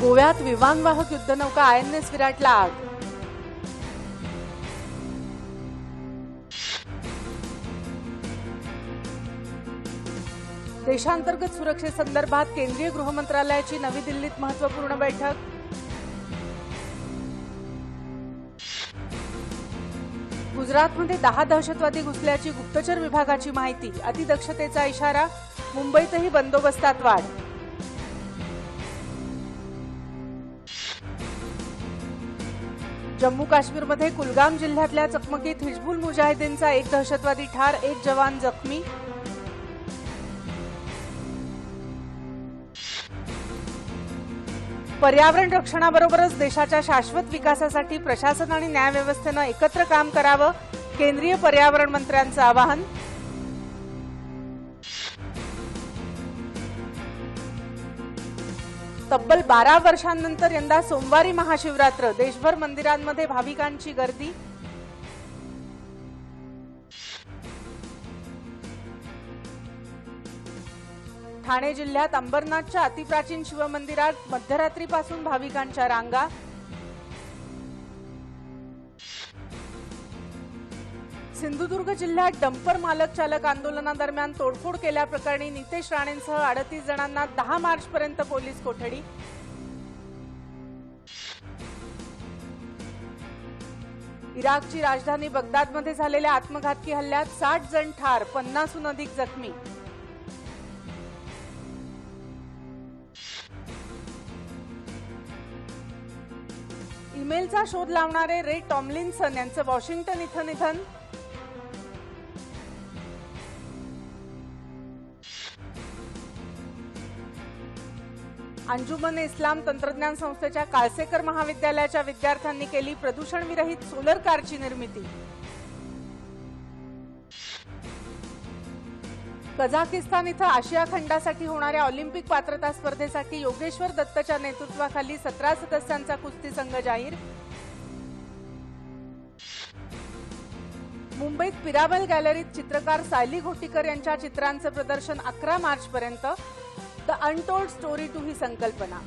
गोव्यात विमानवाहक युद्धनौका INS विराटला आग. देशांतर्गत सुरक्षेसंदर्भात केंद्रीय गृहमंत्रालयाची नवी दिल्लीत महत्त्वपूर्ण बैठक. गुजरातमध्ये 10 दहशतवादी घुसल्याची गुप्तचर विभागाची माहिती. अतिदक्षतेचा इशारा. मुंबईतही बंदोबस्तात वाढ. जम्मू काश्मीरमध्ये कुलगाम जिल्ह्यातल्या चकमकीत हिजबुल मुजाहिदीनचा एक दहशतवादी ठार, एक जवान जखमी. पर्यावरण रक्षणाबरोबरच देशाच्या शाश्वत विकासासाठी प्रशासन आणि न्यायव्यवस्थेनं एकत्र काम करावं, केंद्रीय पर्यावरण मंत्र्यांचं आवाहन. तब्बल 12 वर्षांनंतर यंदा सोमवारी महाशिवरात्र. देशभर मंदिरांमध्ये भाविकांची गर्दी. ठाणे जिल्ह्यात अंबरनाथच्या अतिप्राचीन शिवमंदिरात मध्यरात्रीपासून भाविकांच्या रांगा. सिंधुदुर्ग जिल्ह्यात डंपर मालक चालक आंदोलनादरम्यान तोडफोड केल्याप्रकरणी नितेश राणेंसह 38 जणांना 10 मार्चपर्यंत पोलीस कोठडी. इराकची राजधानी बगदादमध्ये झालेल्या आत्मघातकी हल्ल्यात 60 जण ठार, 50हून अधिक जखमी. ईमेलचा शोध लावणारे रे टॉमलिन्सन यांचं वॉशिंग्टन इथं निधन. अंजुमन इस्लाम तंत्रज्ञान संस्थेच्या काळसेकर महाविद्यालयाच्या विद्यार्थ्यांनी केली प्रदूषणविरहित सोलर कारची निर्मिती. कझाकिस्तान इथं आशिया खंडासाठी होणाऱ्या ऑलिम्पिक पात्रता स्पर्धेसाठी योगेश्वर दत्तच्या नेतृत्वाखाली 17 सदस्यांचा कुस्ती संघ जाहीर. मुंबईत पिरामल गॅलरीत चित्रकार सायली घोटीकर यांच्या चित्रांचं प्रदर्शन 11 मार्चपर्यंत. द अनटोल्ड स्टोरी टू ही संकल्पना.